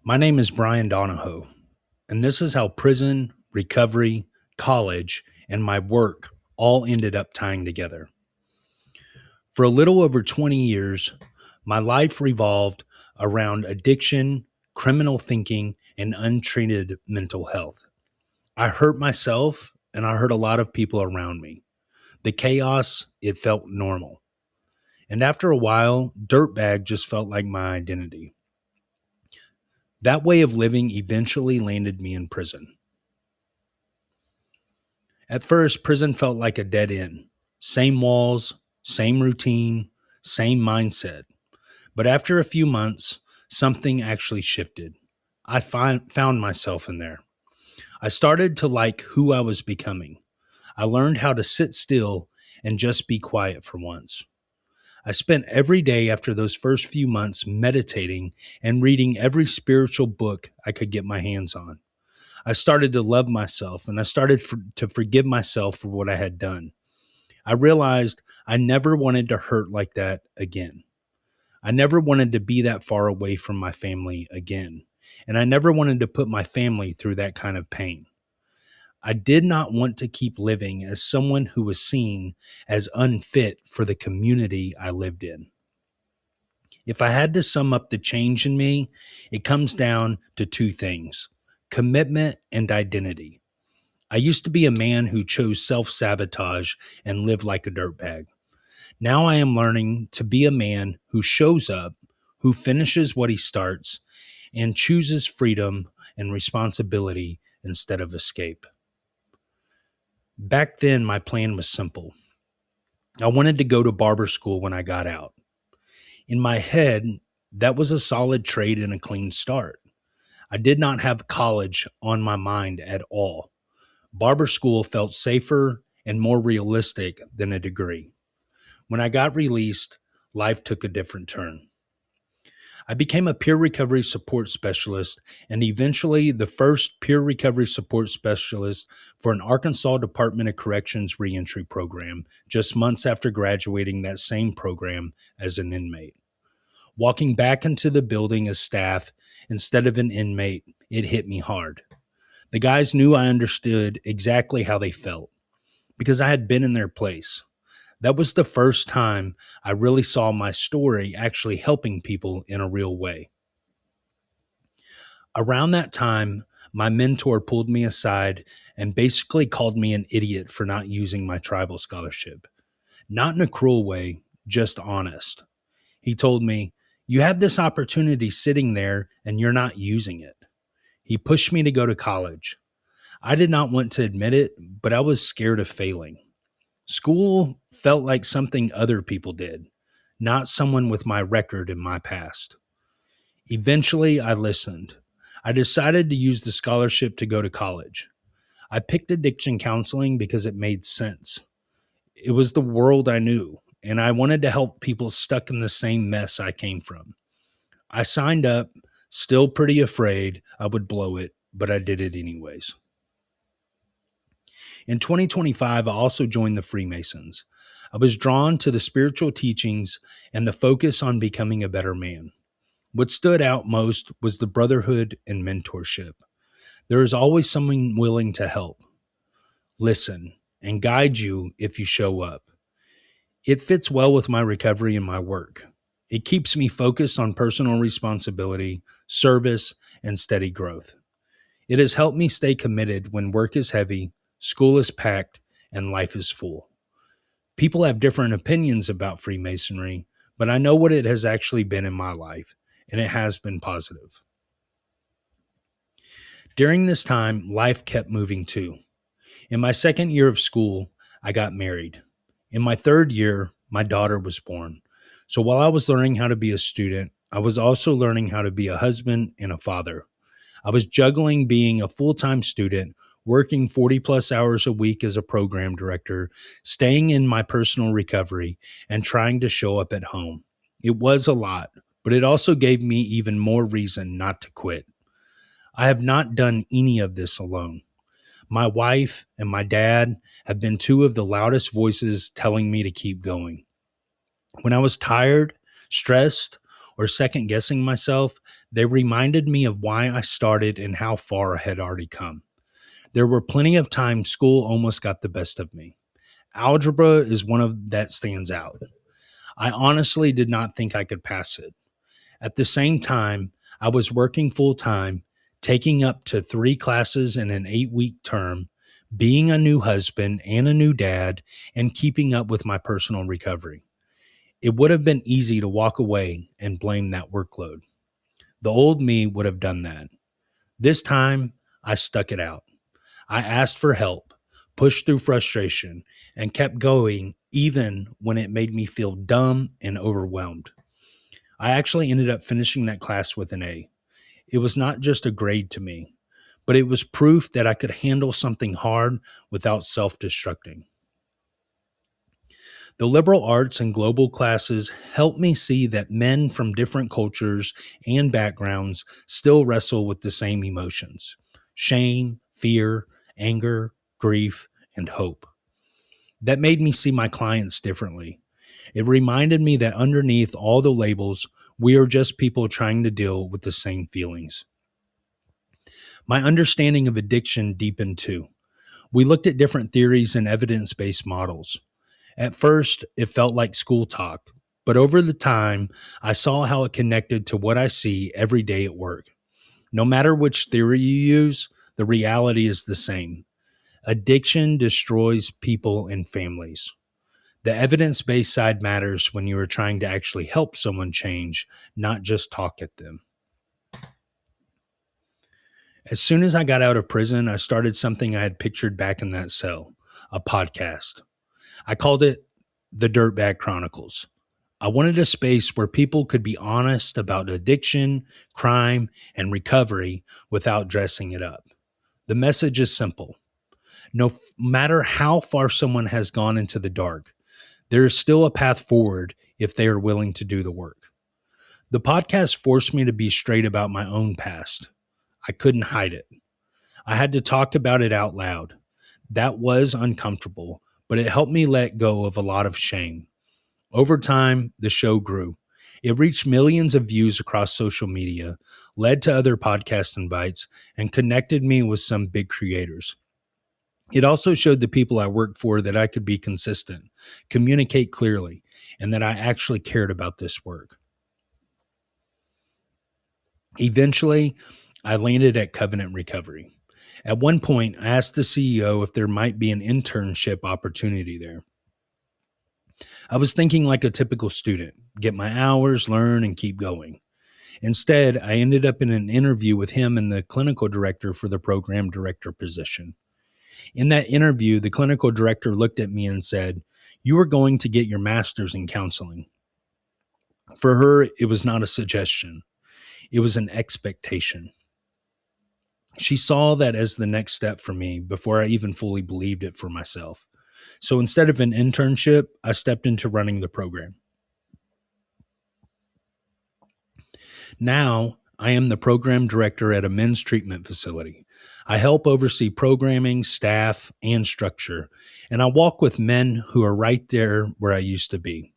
My name is Brian Donahoe, and this is how prison, recovery, college, and my work all ended up tying together. For a little over 20 years, my life revolved around addiction, criminal thinking, and untreated mental health. I hurt myself and I hurt a lot of people around me. The chaos, it felt normal. And after a while, Dirtbag just felt like my identity. That way of living eventually landed me in prison. At first, prison felt like a dead end. Same walls, same routine, same mindset. But after a few months, something actually shifted. I found myself in there. I started to like who I was becoming. I learned how to sit still and just be quiet for once. I spent every day after those first few months meditating and reading every spiritual book I could get my hands on. I started to love myself and I started to forgive myself for what I had done. I realized I never wanted to hurt like that again. I never wanted to be that far away from my family again. And I never wanted to put my family through that kind of pain. I did not want to keep living as someone who was seen as unfit for the community I lived in. If I had to sum up the change in me, it comes down to two things: commitment and identity. I used to be a man who chose self sabotage and lived like a dirtbag. Now I am learning to be a man who shows up, who finishes what he starts, and chooses freedom and responsibility instead of escape. Back then, my plan was simple. I wanted to go to barber school when I got out. In my head, that was a solid trade and a clean start. I did not have college on my mind at all. Barber school felt safer and more realistic than a degree. When I got released, life took a different turn. I became a peer recovery support specialist and eventually the first peer recovery support specialist for an Arkansas Department of Corrections reentry program, just months after graduating that same program as an inmate. Walking back into the building as staff instead of an inmate, it hit me hard. The guys knew I understood exactly how they felt because I had been in their place. That was the first time I really saw my story actually helping people in a real way. Around that time, my mentor pulled me aside and basically called me an idiot for not using my tribal scholarship. Not in a cruel way, just honest. He told me, "You have this opportunity sitting there and you're not using it." He pushed me to go to college. I did not want to admit it, but I was scared of failing. School felt like something other people did, not someone with my record in my past. Eventually, I listened. I decided to use the scholarship to go to college. I picked addiction counseling because it made sense. It was the world I knew, and I wanted to help people stuck in the same mess I came from. I signed up, still pretty afraid I would blow it, but I did it anyways. In 2025, I also joined the Freemasons. I was drawn to the spiritual teachings and the focus on becoming a better man. What stood out most was the brotherhood and mentorship. There is always someone willing to help, listen, and guide you if you show up. It fits well with my recovery and my work. It keeps me focused on personal responsibility, service, and steady growth. It has helped me stay committed when work is heavy, school is packed, and life is full. People have different opinions about Freemasonry, but I know what it has actually been in my life, and it has been positive. During this time, life kept moving too. In my second year of school, I got married. In my third year, my daughter was born. So while I was learning how to be a student, I was also learning how to be a husband and a father. I was juggling being a full time student, working 40 plus hours a week as a program director, staying in my personal recovery, and trying to show up at home. It was a lot, but it also gave me even more reason not to quit. I have not done any of this alone. My wife and my dad have been two of the loudest voices telling me to keep going. When I was tired, stressed, or second guessing myself, they reminded me of why I started and how far I had already come. There were plenty of times school almost got the best of me. Algebra is one of that stands out. I honestly did not think I could pass it. At the same time, I was working full time, taking up to 3 classes in an 8-week term, being a new husband and a new dad, and keeping up with my personal recovery. It would have been easy to walk away and blame that workload. The old me would have done that. This time, I stuck it out. I asked for help, pushed through frustration, and kept going even when it made me feel dumb and overwhelmed. I actually ended up finishing that class with an A. It was not just a grade to me, but it was proof that I could handle something hard without self destructing. The liberal arts and global classes helped me see that men from different cultures and backgrounds still wrestle with the same emotions: shame, fear, anger, grief, and hope. That made me see my clients differently. It reminded me that underneath all the labels, we are just people trying to deal with the same feelings. My understanding of addiction deepened too. We looked at different theories and evidence based models. At first, it felt like school talk, but over the time, I saw how it connected to what I see every day at work. No matter which theory you use, the reality is the same. Addiction destroys people and families. The evidence based side matters when you are trying to actually help someone change, not just talk at them. As soon as I got out of prison, I started something I had pictured back in that cell: a podcast. I called it the Dirtbag Chronicles. I wanted a space where people could be honest about addiction, crime, and recovery without dressing it up. The message is simple. No matter how far someone has gone into the dark, there is still a path forward if they are willing to do the work. The podcast forced me to be straight about my own past. I couldn't hide it. I had to talk about it out loud. That was uncomfortable, but it helped me let go of a lot of shame. Over time, the show grew. It reached millions of views across social media, led to other podcast invites, and connected me with some big creators. It also showed the people I worked for that I could be consistent, communicate clearly, and that I actually cared about this work. Eventually, I landed at Covenant Recovery. At one point, I asked the CEO if there might be an internship opportunity there. I was thinking like a typical student: get my hours, learn, and keep going. Instead, I ended up in an interview with him and the clinical director for the program director position. In that interview, the clinical director looked at me and said, "You are going to get your master's in counseling." For her, it was not a suggestion. It was an expectation. She saw that as the next step for me before I even fully believed it for myself. So instead of an internship, I stepped into running the program. Now, I am the program director at a men's treatment facility. I help oversee programming, staff, and structure, and I walk with men who are right there where I used to be.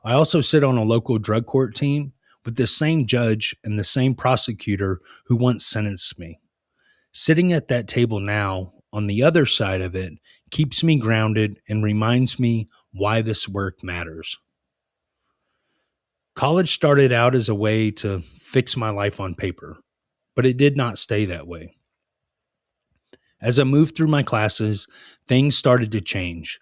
I also sit on a local drug court team with the same judge and the same prosecutor who once sentenced me. Sitting at that table now, on the other side of it, keeps me grounded and reminds me why this work matters. College started out as a way to fix my life on paper, but it did not stay that way. As I moved through my classes, things started to change.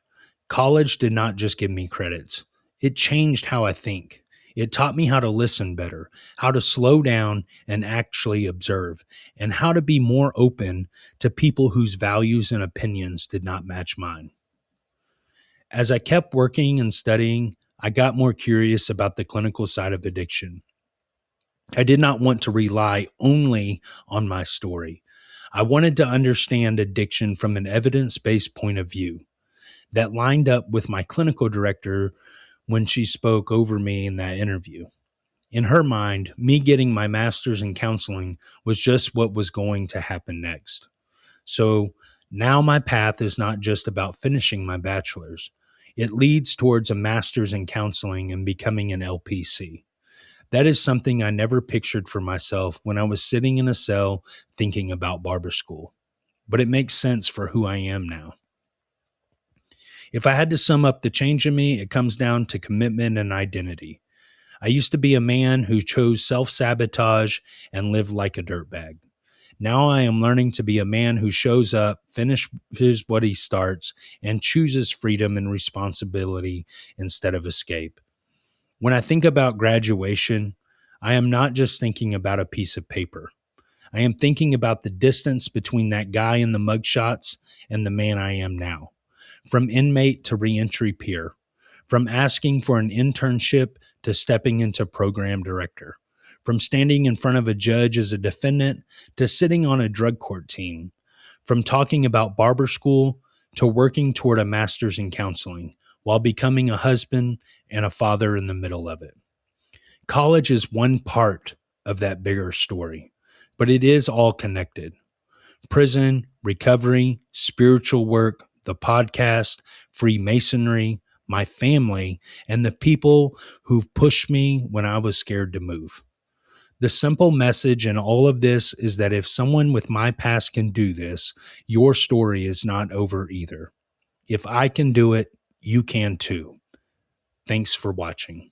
College did not just give me credits. It changed how I think. It taught me how to listen better, how to slow down and actually observe, and how to be more open to people whose values and opinions did not match mine. As I kept working and studying, I got more curious about the clinical side of addiction. I did not want to rely only on my story. I wanted to understand addiction from an evidence based point of view that lined up with my clinical director when she spoke over me in that interview. In her mind, me getting my master's in counseling was just what was going to happen next. So now my path is not just about finishing my bachelor's. It leads towards a master's in counseling and becoming an LPC. That is something I never pictured for myself when I was sitting in a cell thinking about barber school, but it makes sense for who I am now. If I had to sum up the change in me, it comes down to commitment and identity. I used to be a man who chose self sabotage and lived like a dirtbag. Now I am learning to be a man who shows up, finishes what he starts, and chooses freedom and responsibility instead of escape. When I think about graduation, I am not just thinking about a piece of paper. I am thinking about the distance between that guy in the mugshots and the man I am now. From inmate to reentry peer, from asking for an internship to stepping into program director, from standing in front of a judge as a defendant to sitting on a drug court team, from talking about barber school to working toward a master's in counseling while becoming a husband and a father in the middle of it. College is one part of that bigger story, but it is all connected. Prison, recovery, spiritual work, the podcast, Freemasonry, my family, and the people who've pushed me when I was scared to move. The simple message in all of this is that if someone with my past can do this, your story is not over either. If I can do it, you can too. Thanks for watching.